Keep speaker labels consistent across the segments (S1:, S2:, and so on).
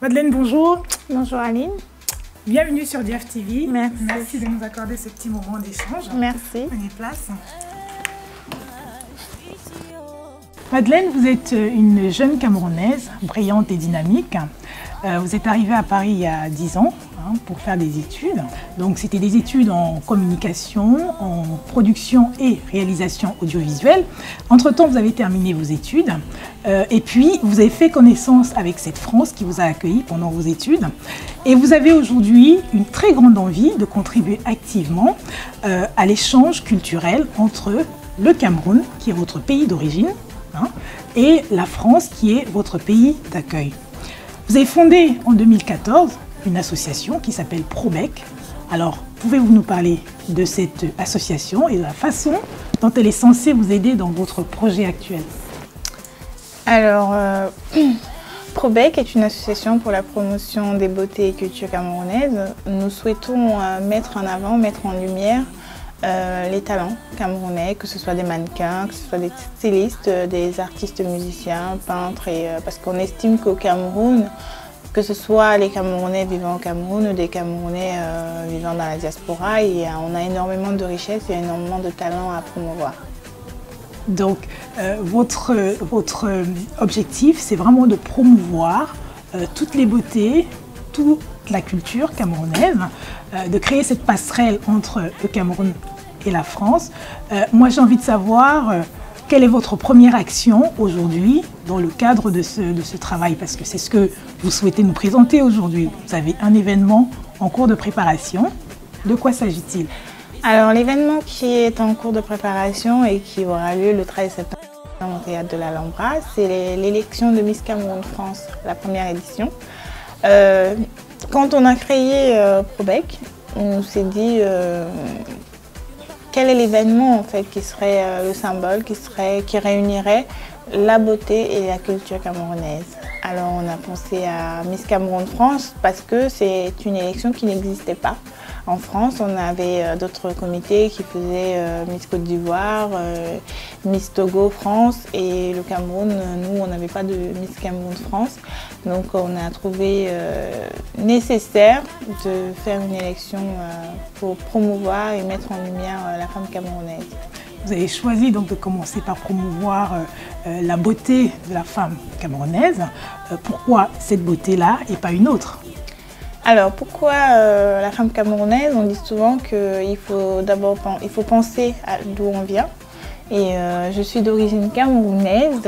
S1: Madeleine, bonjour.
S2: Bonjour Aline.
S1: Bienvenue sur DIAF TV.
S2: Merci.
S1: Merci de nous accorder ce petit moment d'échange.
S2: Merci.
S1: Prenez place. Madeleine, vous êtes une jeune Camerounaise, brillante et dynamique. Vous êtes arrivée à Paris il y a 10 ans pour faire des études. Donc c'était des études en communication, en production et réalisation audiovisuelle. Entre-temps, vous avez terminé vos études et puis vous avez fait connaissance avec cette France qui vous a accueilli pendant vos études. Et vous avez aujourd'hui une très grande envie de contribuer activement à l'échange culturel entre le Cameroun, qui est votre pays d'origine, et la France, qui est votre pays d'accueil. Vous avez fondé en 2014 une association qui s'appelle Probec. Alors, pouvez-vous nous parler de cette association et de la façon dont elle est censée vous aider dans votre projet actuel?
S2: Alors, Probec est une association pour la promotion des beautés et cultures camerounaises. Nous souhaitons mettre en avant, mettre en lumière les talents camerounais, que ce soit des mannequins, que ce soit des stylistes, des artistes musiciens, peintres, parce qu'on estime qu'au Cameroun, que ce soit les Camerounais vivant au Cameroun ou des Camerounais vivant dans la diaspora, on a énormément de richesses et énormément de talents à promouvoir.
S1: Donc, votre objectif, c'est vraiment de promouvoir toutes les beautés, toute la culture camerounaise, de créer cette passerelle entre le Cameroun et la France. Moi, j'ai envie de savoir quelle est votre première action aujourd'hui dans le cadre de ce travail, parce que c'est ce que vous souhaitez nous présenter aujourd'hui. Vous avez un événement en cours de préparation. De quoi s'agit-il?
S2: Alors, l'événement qui est en cours de préparation et qui aura lieu le 13 septembre au théâtre de l'Alhambra, c'est l'élection de Miss Cameroun France, la première édition. Quand on a créé Probec, on s'est dit quel est l'événement en fait qui serait le symbole, qui réunirait la beauté et la culture camerounaise. Alors on a pensé à Miss Cameroun France parce que c'est une élection qui n'existait pas. En France, on avait d'autres comités qui faisaient Miss Côte d'Ivoire, Miss Togo France et le Cameroun, nous, on n'avait pas de Miss Cameroun France. Donc on a trouvé nécessaire de faire une élection pour promouvoir et mettre en lumière la femme camerounaise.
S1: Vous avez choisi donc de commencer par promouvoir la beauté de la femme camerounaise. Pourquoi cette beauté-là et pas une autre?
S2: Alors pourquoi la femme camerounaise? On dit souvent qu'il faut d'abord penser à d'où on vient. Et je suis d'origine camerounaise,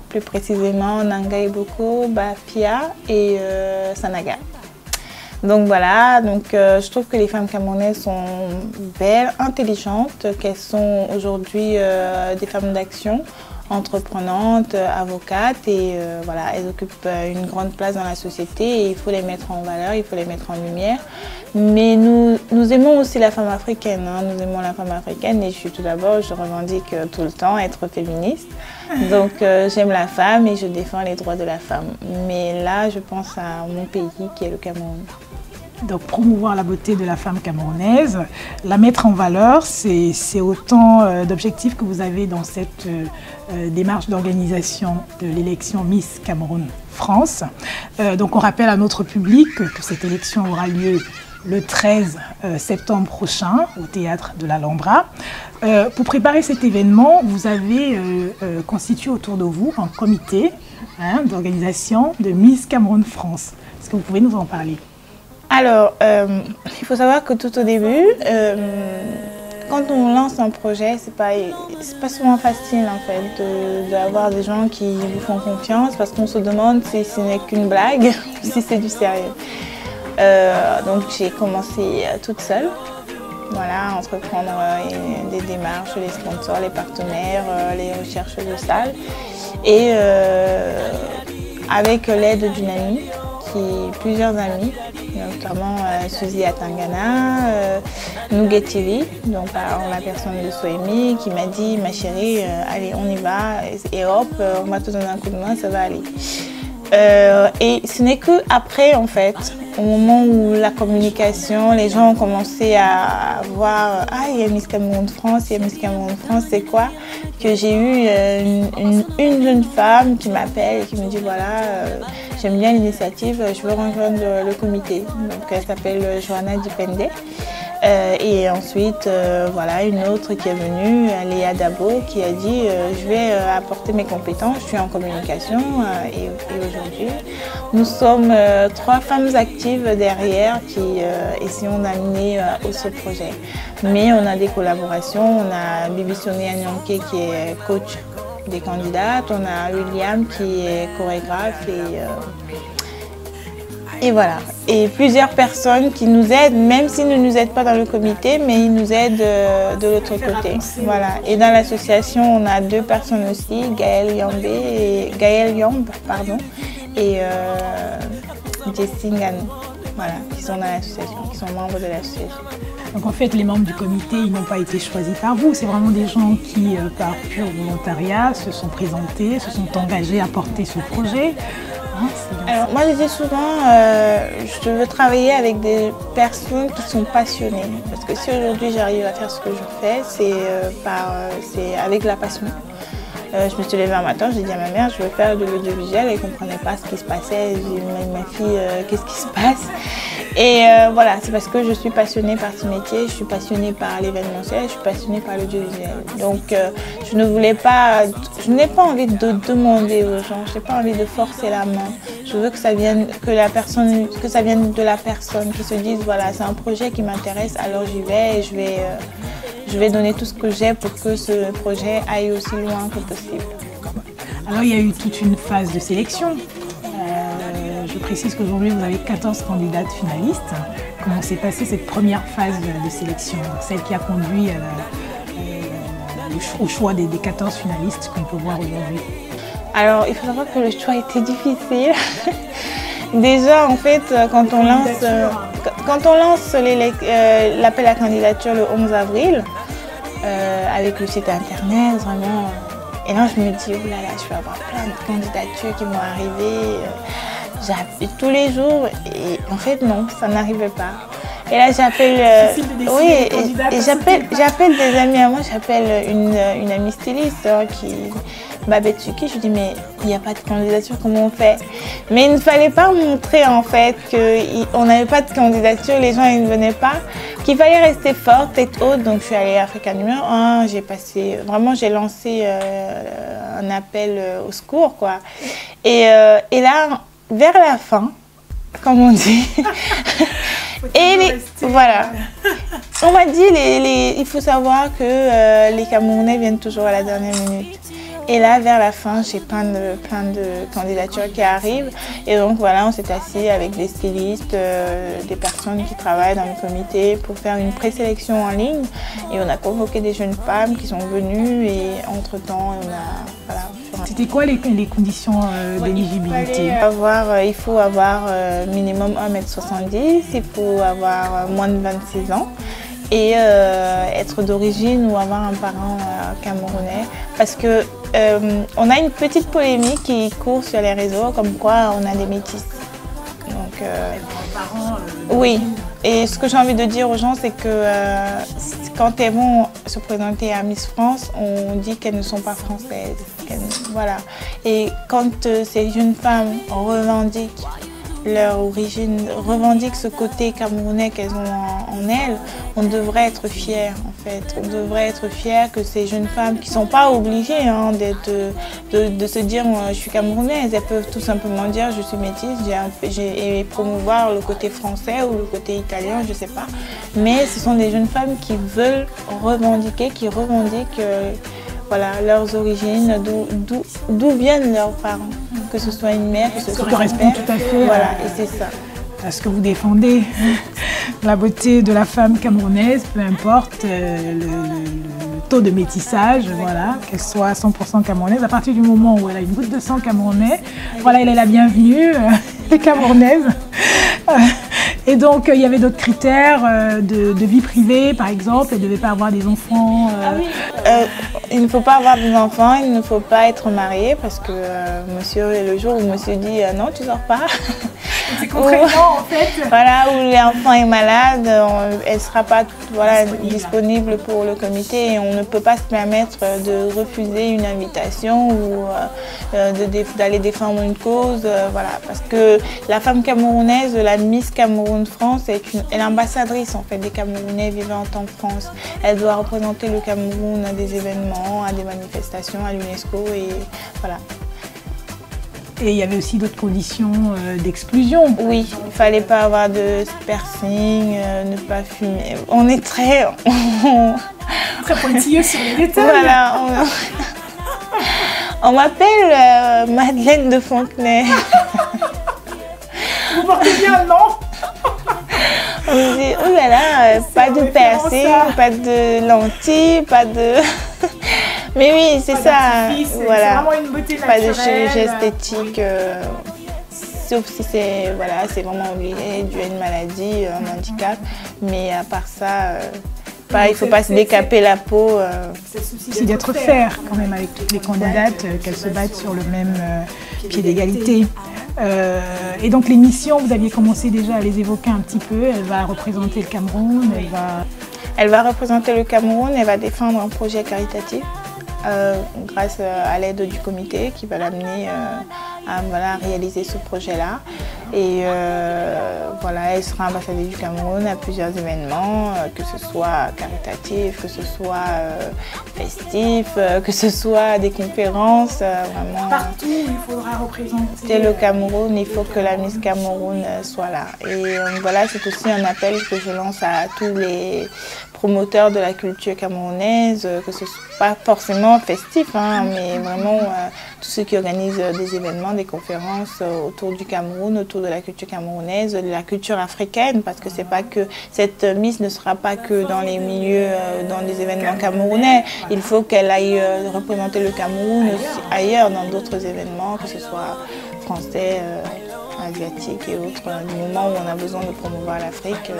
S2: plus précisément Nanga Iboko, Bafia et Sanaga. Donc voilà, je trouve que les femmes camerounaises sont belles, intelligentes, qu'elles sont aujourd'hui des femmes d'action, entreprenantes, avocates et voilà, elles occupent une grande place dans la société et il faut les mettre en valeur, il faut les mettre en lumière. Mais nous aimons aussi la femme africaine, nous aimons la femme africaine et je revendique tout le temps être féministe. Donc j'aime la femme et je défends les droits de la femme. Mais là, je pense à mon pays qui est le Cameroun.
S1: Donc promouvoir la beauté de la femme camerounaise, la mettre en valeur, c'est autant d'objectifs que vous avez dans cette démarche d'organisation de l'élection Miss Cameroun France. Donc on rappelle à notre public que cette élection aura lieu le 13 septembre prochain au théâtre de l'Alhambra. Pour préparer cet événement, vous avez constitué autour de vous un comité d'organisation de Miss Cameroun France. Est-ce que vous pouvez nous en parler?
S2: Alors, il faut savoir que tout au début, quand on lance un projet, c'est pas souvent facile en fait d'avoir des gens qui vous font confiance parce qu'on se demande si ce n'est qu'une blague ou si c'est du sérieux. Donc j'ai commencé toute seule, voilà, entreprendre des démarches, les sponsors, les partenaires, les recherches de salles et avec l'aide d'une amie, plusieurs amis, notamment Suzy Atangana, Nougat TV, donc en la personne de Soemi, qui m'a dit « Ma chérie, allez, on y va, et hop, on va te donner un coup de main, ça va aller ». Et ce n'est qu'après, en fait, au moment où la communication, les gens ont commencé à voir « Ah, il y a Miss Cameroun France, il y a Miss Cameroun France, c'est quoi ?» que j'ai eu une jeune femme qui m'appelle et qui me dit « Voilà, j'aime bien l'initiative, je veux rejoindre le comité. Donc elle s'appelle Johanna Dipende. Et ensuite, voilà, une autre qui est venue, Léa Dabo, qui a dit je vais apporter mes compétences, je suis en communication et aujourd'hui, nous sommes 3 femmes actives derrière qui essayons d'amener ce projet. Mais on a des collaborations, on a Bibi Sonia Nyanke qui est coach des candidates, on a William qui est chorégraphe et voilà. Et plusieurs personnes qui nous aident, même s'ils ne nous aident pas dans le comité, mais ils nous aident de l'autre côté. Voilà. Et dans l'association, on a 2 personnes aussi, Gaëlle Yamb et Jessie Nganou, voilà, qui sont dans l'association, qui sont membres de l'association.
S1: Donc en fait, les membres du comité, ils n'ont pas été choisis par vous. C'est vraiment des gens qui, par pur volontariat, se sont présentés, se sont engagés à porter ce projet.
S2: Alors moi je dis souvent, je veux travailler avec des personnes qui sont passionnées. Parce que si aujourd'hui j'arrive à faire ce que je fais, c'est avec la passion. Je me suis levée un matin, j'ai dit à ma mère, je veux faire de l'audiovisuel. Elle ne comprenait pas ce qui se passait. J'ai dit, ma fille, qu'est-ce qui se passe? Et voilà, c'est parce que je suis passionnée par ce métier, je suis passionnée par l'événementiel, je suis passionnée par l'audiovisuel. Donc je n'ai pas envie de demander aux gens, je n'ai pas envie de forcer la main. Je veux que ça vienne, que ça vienne de la personne, qui se dise, voilà, c'est un projet qui m'intéresse, alors j'y vais et je vais donner tout ce que j'ai pour que ce projet aille aussi loin que possible.
S1: Alors il y a eu toute une phase de sélection. Je précise qu'aujourd'hui vous avez 14 candidates finalistes. Comment s'est passée cette première phase de sélection, celle qui a conduit au choix des 14 finalistes qu'on peut voir aujourd'hui?
S2: Alors il faut savoir que le choix était difficile. Déjà en fait quand on lance l'appel à candidature le 11 avril, avec le site internet, vraiment. Et là, je me dis, oh là là, je vais avoir plein de candidatures qui vont arriver. J'appelle tous les jours et en fait, non, ça n'arrivait pas. Et là, j'appelle j'appelle des amis à moi, j'appelle une amie styliste Babette Suki, je lui dis mais il n'y a pas de candidature, comment on fait? Mais il ne fallait pas montrer en fait qu'on n'avait pas de candidature, les gens ils ne venaient pas, qu'il fallait rester forte, tête haute. Donc je suis allée à Africa numéro 1, j'ai lancé un appel au secours quoi. Et là, vers la fin, comme on dit, voilà. On m'a dit, il faut savoir que les Camerounais viennent toujours à la dernière minute. Et là, vers la fin, j'ai plein de candidatures qui arrivent. Et donc voilà, on s'est assis avec des stylistes, des personnes qui travaillent dans le comité pour faire une présélection en ligne. Et on a convoqué des jeunes femmes qui sont venues et entre-temps, voilà.
S1: C'était quoi les conditions d'éligibilité?
S2: Il faut avoir minimum 1m70, il faut avoir moins de 26 ans. Et être d'origine ou avoir un parent camerounais, parce que on a une petite polémique qui court sur les réseaux comme quoi on a des métis. Donc oui, et ce que j'ai envie de dire aux gens, c'est que quand elles vont se présenter à Miss France, on dit qu'elles ne sont pas françaises, voilà. Et quand ces jeunes femmes revendiquent leur origine, revendiquent ce côté camerounais qu'elles ont en elles, on devrait être fiers en fait. On devrait être fiers que ces jeunes femmes qui ne sont pas obligées de se dire je suis camerounaise, elles peuvent tout simplement dire je suis métisse et promouvoir le côté français ou le côté italien, je ne sais pas. Mais ce sont des jeunes femmes qui veulent revendiquer, qui revendiquent voilà, leurs origines, d'où viennent leurs parents. Que ce soit une mère, que ce soit un père,
S1: tout à fait
S2: voilà, et c'est ça.
S1: À ce que vous défendez, la beauté de la femme camerounaise, peu importe le taux de métissage, voilà, qu'elle soit 100% camerounaise. À partir du moment où elle a une goutte de sang camerounais, voilà, elle est la bienvenue, les camerounaises. Et donc, il y avait d'autres critères de vie privée, par exemple. Elle ne devait pas avoir des enfants.
S2: Il ne faut pas avoir des enfants, il ne faut pas être marié parce que monsieur, le jour où monsieur dit non, tu sors pas,
S1: C'est contraignant en fait.
S2: Voilà, où l'enfant est malade, elle ne sera pas disponible pour le comité et on ne peut pas se permettre de refuser une invitation ou d'aller défendre une cause. Voilà, parce que la femme camerounaise, la Miss Cameroun France, est l'ambassadrice en fait des Camerounais vivant en France. Elle doit représenter le Cameroun à des événements, à des manifestations, à l'UNESCO et voilà.
S1: Et il y avait aussi d'autres conditions d'exclusion.
S2: Oui, il ne fallait pas avoir de piercing, ne pas fumer. On est très...
S1: Très pointilleux sur les détails.
S2: Voilà. On m'appelle Madeleine de Fontenay.
S1: Vous portez bien, non?
S2: On me dit, oh là là, pas de piercing, pas de lentilles, pas de... Mais oui, c'est ça. Voilà.
S1: C'est vraiment une beauté
S2: pas
S1: naturelle.
S2: De chirurgie esthétique, sauf si c'est vraiment obligé, dû à une maladie, un handicap. Mais à part ça, il ne faut pas se décaper la peau.
S1: C'est le souci d'être fair quand même avec toutes les candidates, qu'elles se battent sur le même pied d'égalité. Et donc les missions, vous aviez commencé déjà à les évoquer un petit peu. Elle va représenter le Cameroun,
S2: Elle va représenter le Cameroun, elle va défendre un projet caritatif grâce à l'aide du comité qui va l'amener à réaliser ce projet-là. Et elle sera ambassadrice du Cameroun à plusieurs événements, que ce soit caritatif, que ce soit festif, que ce soit des conférences. Vraiment,
S1: partout où il faudra représenter
S2: le Cameroun, il faut que la Miss Cameroun soit là. Et voilà, c'est aussi un appel que je lance à tous les promoteurs de la culture camerounaise, que ce soit pas forcément festif, mais vraiment tous ceux qui organisent des événements, des conférences autour du Cameroun, autour de la culture camerounaise, de la culture africaine, parce que c'est pas que cette Miss ne sera pas que dans les milieux, dans les événements camerounais. Il faut qu'elle aille représenter le Cameroun aussi ailleurs, dans d'autres événements, que ce soit français, asiatique et autres, du moment où on a besoin de promouvoir l'Afrique,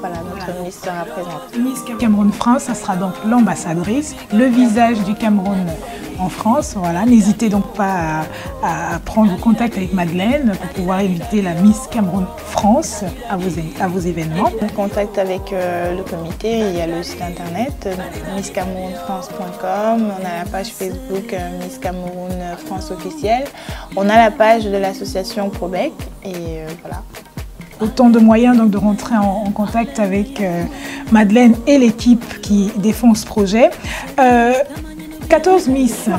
S2: notre Miss sera présente.
S1: Miss Cameroun France, ça sera donc l'ambassadrice, le visage du Cameroun en France. Voilà. N'hésitez donc pas à prendre contact avec Madeleine pour pouvoir inviter la Miss Cameroun France à vos événements.
S2: Contact avec le comité, il y a le site internet misscamerounfrance.com, on a la page Facebook Miss Cameroun France officielle, on a la page de l'association Probec et voilà.
S1: Autant de moyens donc, de rentrer en contact avec Madeleine et l'équipe qui défend ce projet. 14 Miss,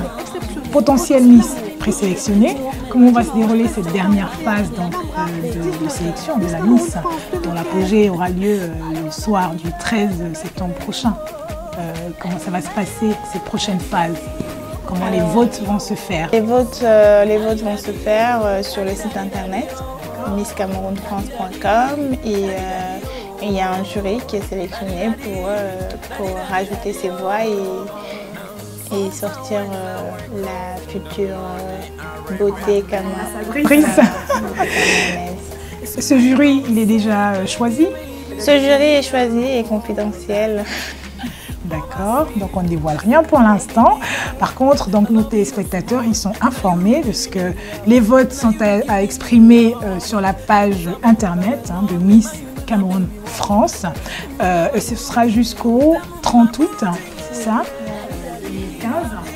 S1: potentielles Miss présélectionnées. Comment va se dérouler cette dernière phase donc, de sélection de la Miss, dont l'apogée aura lieu le soir du 13 septembre prochain? Comment ça va se passer ces prochaines phases? Comment les votes vont se faire?
S2: Les votes vont se faire sur le site internet misscamerounfrance.com et il y a un jury qui est sélectionné pour rajouter ses voix et sortir la future beauté camerounaise.
S1: Ce jury, il est déjà choisi?
S2: Ce jury est choisi et confidentiel.
S1: D'accord, donc on ne dévoile rien pour l'instant. Par contre, donc, nos téléspectateurs, ils sont informés de ce que les votes sont à exprimer sur la page internet de Miss Cameroun France. Ce sera jusqu'au 30 août, c'est ça? 2015.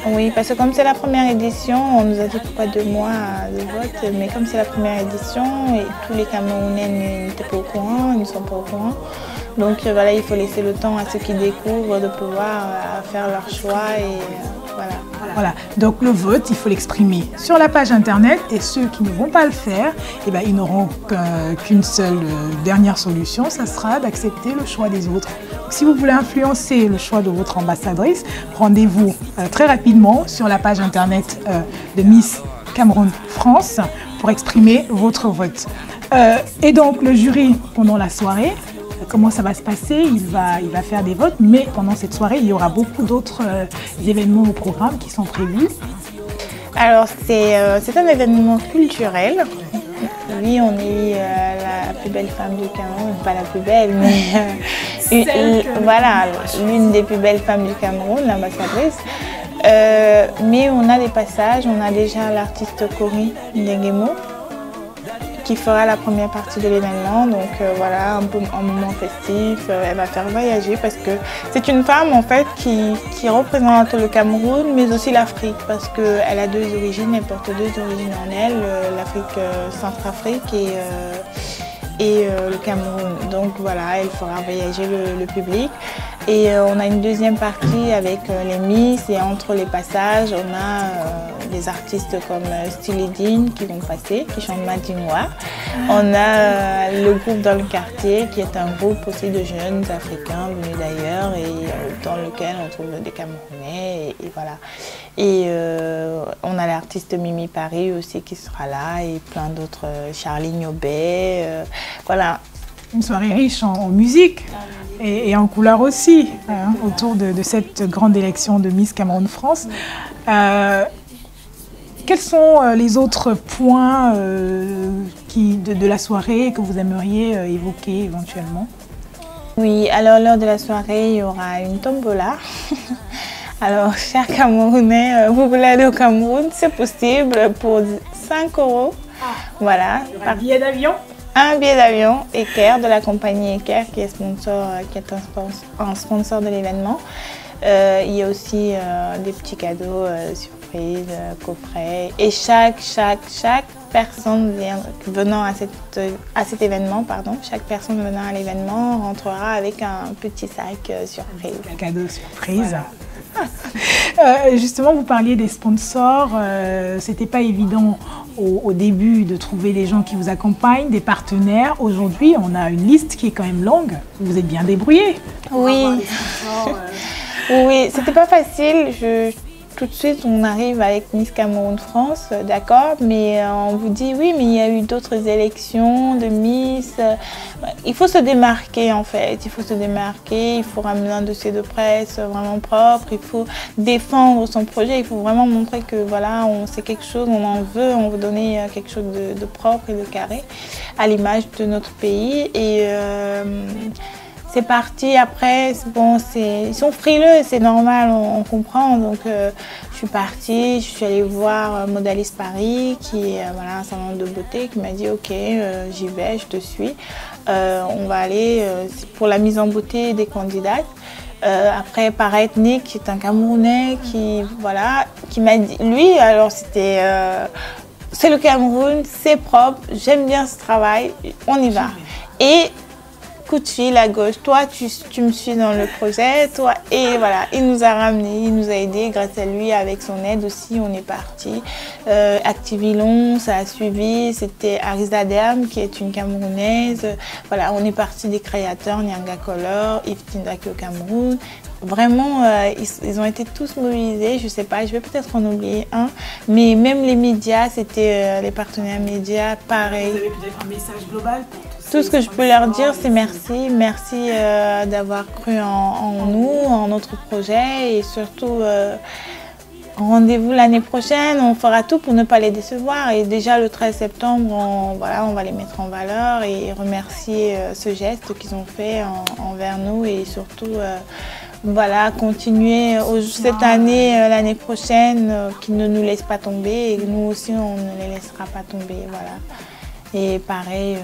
S2: Oui, parce que comme c'est la première édition, on nous a dit pourquoi 2 mois de vote, mais comme c'est la première édition et tous les Camerounais n'étaient pas au courant, ils ne sont pas au courant. Donc voilà, il faut laisser le temps à ceux qui découvrent de pouvoir faire leur choix et
S1: voilà. Donc le vote, il faut l'exprimer sur la page internet et ceux qui ne vont pas le faire, ils n'auront qu'une seule dernière solution, ça sera d'accepter le choix des autres. Donc, si vous voulez influencer le choix de votre ambassadrice, rendez-vous très rapidement sur la page internet de Miss Cameroun France pour exprimer votre vote. Et donc le jury, pendant la soirée, comment ça va se passer? Il va faire des votes, mais pendant cette soirée, il y aura beaucoup d'autres événements au programme qui sont prévus.
S2: Alors, c'est un événement culturel. Oui, on est la plus belle femme du Cameroun, pas la plus belle, mais l'une des plus belles femmes du Cameroun, l'ambassadrice. Mais on a des passages, on a déjà l'artiste Cory Ndengemo qui fera la première partie de l'événement. Donc voilà, un moment festif. Elle va faire voyager parce que c'est une femme en fait qui représente le Cameroun, mais aussi l'Afrique, parce qu'elle a deux origines, elle porte deux origines en elle, l'Afrique Centrafrique et le Cameroun. Donc voilà, elle fera voyager le public. Et on a une deuxième partie avec les Miss, et entre les passages, on a des artistes comme Styledine qui vont passer, qui chantent Madinois. On a le groupe Dans le quartier, qui est un groupe aussi de jeunes Africains venus d'ailleurs, et dans lequel on trouve des Camerounais, et voilà. Et on a l'artiste Mimi Paris aussi qui sera là, et plein d'autres, Charlie Niobé, voilà.
S1: Une soirée riche en musique et en couleurs aussi, autour de cette grande élection de Miss Cameroun France. Quels sont les autres points de la soirée que vous aimeriez évoquer éventuellement?
S2: Oui, alors lors de la soirée, il y aura une tombola. Alors, chers Camerounais, vous voulez aller au Cameroun, c'est possible pour 5 €. Voilà.
S1: Il y aura un billet d'avion?
S2: Un billet d'avion, Eker, de la compagnie Eker, qui est un sponsor de l'événement. Il y a aussi des petits cadeaux, surprises, coffrets. Et chaque personne venant à cet événement, chaque personne venant à l'événement rentrera avec un petit sac surprise.
S1: Un cadeau surprise. Justement, vous parliez des sponsors. C'était pas évident au début de trouver des gens qui vous accompagnent, des partenaires. Aujourd'hui, on a une liste qui est quand même longue. Vous êtes bien débrouillés.
S2: Oui. Oui, c'était pas facile. Tout de suite, on arrive avec Miss Cameroun France, d'accord, mais on vous dit oui, mais il y a eu d'autres élections de Miss. Il faut se démarquer en fait, il faut se démarquer, il faut ramener un dossier de presse vraiment propre, il faut défendre son projet, il faut vraiment montrer que voilà, c'est quelque chose, on veut donner quelque chose de propre et de carré à l'image de notre pays. Et c'est parti, après, bon, ils sont frileux, c'est normal, on comprend. Donc, je suis partie, je suis allée voir Modalis Paris, qui est un salon de beauté, qui m'a dit « Ok, j'y vais, je te suis. On va aller pour la mise en beauté des candidates. » Après, Para Ethnique, qui est un Camerounais, qui m'a dit... Lui, alors, c'était... c'est le Cameroun, c'est propre, j'aime bien ce travail, on y va. Et coup de fil à gauche, toi tu me suis dans le projet, toi, et voilà, il nous a ramené, il nous a aidé, grâce à lui, avec son aide aussi, on est parti. Activilon, ça a suivi, c'était Arisa Derm, qui est une Camerounaise, voilà, on est parti des créateurs, Nyanga Color, Yves Tindaki au Cameroun. Vraiment, ils ont été tous mobilisés, je sais pas, je vais peut-être en oublier un, mais même les médias, c'était les partenaires médias, pareil.
S1: Vous avez peut-être un message global pour tous?
S2: Tout ce que je peux leur dire, c'est merci. Merci d'avoir cru en nous, en notre projet, et surtout, rendez-vous l'année prochaine, on fera tout pour ne pas les décevoir. Et déjà le 13 septembre, on va les mettre en valeur et remercier ce geste qu'ils ont fait envers nous, et surtout voilà, continuer cette année, l'année prochaine, qu'ils ne nous laissent pas tomber, et nous aussi on ne les laissera pas tomber. Voilà. Et pareil,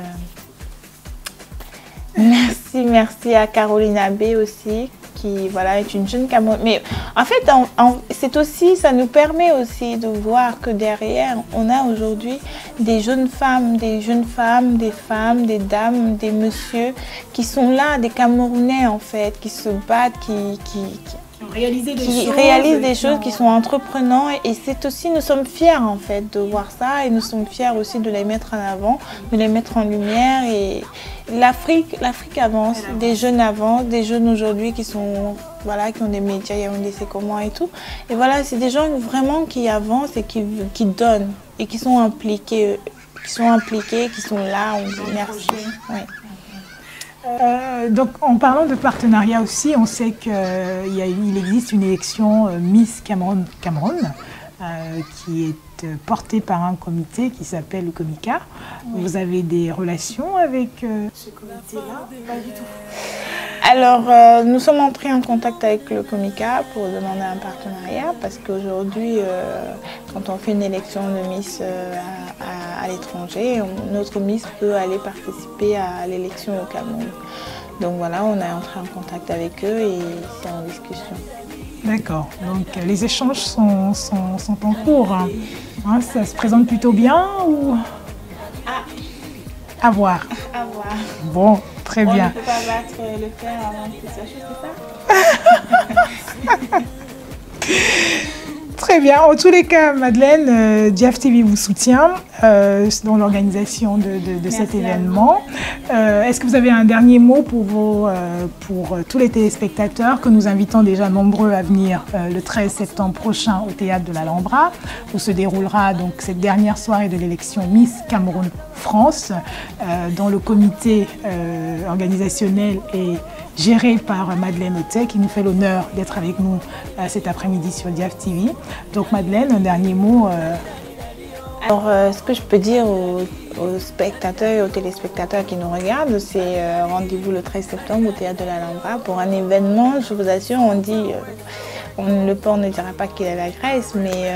S2: merci à Caroline Abbé aussi, qui est une jeune Camerounaise. Mais en fait, c'est aussi, ça nous permet aussi de voir que derrière, on a aujourd'hui des jeunes femmes, des femmes, des dames, des messieurs qui sont là, des Camerounais en fait, qui se battent, qui réalisent des choses, qui sont entreprenants, et c'est aussi, nous sommes fiers en fait de voir ça, et nous sommes fiers aussi de les mettre en avant, de les mettre en lumière. Et l'Afrique avance, des jeunes aujourd'hui qui sont qui ont des médias, on sait comment et tout. Et voilà, c'est des gens vraiment qui avancent et qui donnent, et qui sont impliqués, qui sont là. On dit merci. Ouais.
S1: Donc, en parlant de partenariat aussi, on sait qu'il existe une élection Miss Cameroun qui est portée par un comité qui s'appelle le Comica. Oui. Vous avez des relations avec ce comité-là? Pas du tout.
S2: Alors, nous sommes entrés en contact avec le Comica pour demander un partenariat, parce qu'aujourd'hui, quand on fait une élection de Miss à l'étranger, notre Miss peut aller participer à l'élection au Cameroun. Donc voilà, on est entré en contact avec eux et c'est en discussion.
S1: D'accord, donc les échanges sont en cours. Hein, ça se présente plutôt bien ou... À voir.
S2: À voir.
S1: Bon, très bien.
S2: On ne peut pas battre le fer avant qu'il soit chaud, c'est ça?
S1: Très bien. En tous les cas, Madeleine, Diaf TV vous soutient dans l'organisation de cet événement. Est-ce que vous avez un dernier mot pour tous les téléspectateurs que nous invitons déjà nombreux à venir le 13 septembre prochain au Théâtre de l'Alhambra, où se déroulera donc cette dernière soirée de l'élection Miss Cameroun France, dont le comité organisationnel est géré par Madeleine Othey, qui nous fait l'honneur d'être avec nous cet après-midi sur Diaf TV. Donc Madeleine, un dernier mot.
S2: Alors, ce que je peux dire aux spectateurs et aux téléspectateurs qui nous regardent, c'est rendez-vous le 13 septembre au Théâtre de l'Alhambra pour un événement. Je vous assure, on dit, le port ne dira pas qu'il est la Grèce, mais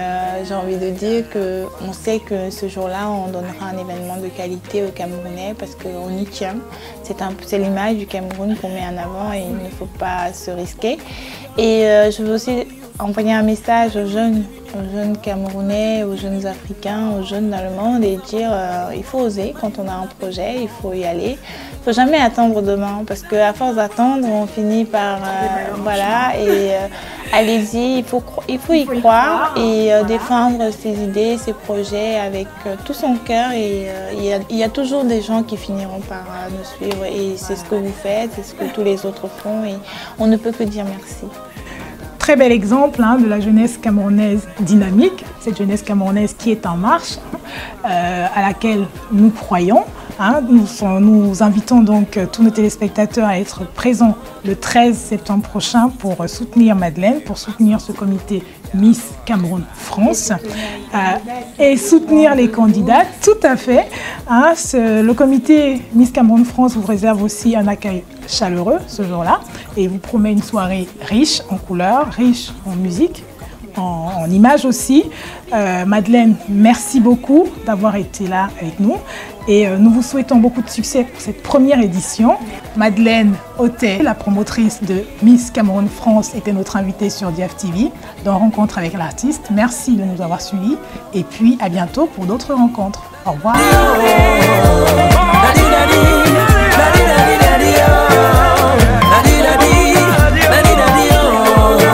S2: j'ai envie de dire qu'on sait que ce jour-là, on donnera un événement de qualité aux Camerounais parce qu'on y tient. C'est l'image du Cameroun qu'on met en avant et il ne faut pas se risquer. Et je veux aussi envoyer un message aux jeunes Camerounais, aux jeunes Africains, aux jeunes dans le monde et dire il faut oser quand on a un projet, il faut y aller. Il ne faut jamais attendre demain parce qu'à force d'attendre, on finit par... voilà, et allez-y, il faut y croire et défendre ses idées, ses projets avec tout son cœur. Et il y a toujours des gens qui finiront par nous suivre et c'est ce que vous faites, c'est ce que tous les autres font et on ne peut que dire merci.
S1: Très bel exemple de la jeunesse camerounaise dynamique, cette jeunesse camerounaise qui est en marche, à laquelle nous croyons. Nous invitons donc tous nos téléspectateurs à être présents le 13 septembre prochain pour soutenir Madeleine, pour soutenir ce comité Miss Cameroun France et soutenir les candidats, tout à fait. Le comité Miss Cameroun France vous réserve aussi un accueil chaleureux ce jour-là et vous promet une soirée riche en couleurs, riche en musique, en images aussi. Madeleine, merci beaucoup d'avoir été là avec nous et nous vous souhaitons beaucoup de succès pour cette première édition. Madeleine Othey, la promotrice de Miss Cameroun France, était notre invitée sur Diaf TV dans Rencontre avec l'artiste. Merci de nous avoir suivis et puis à bientôt pour d'autres rencontres. Au revoir.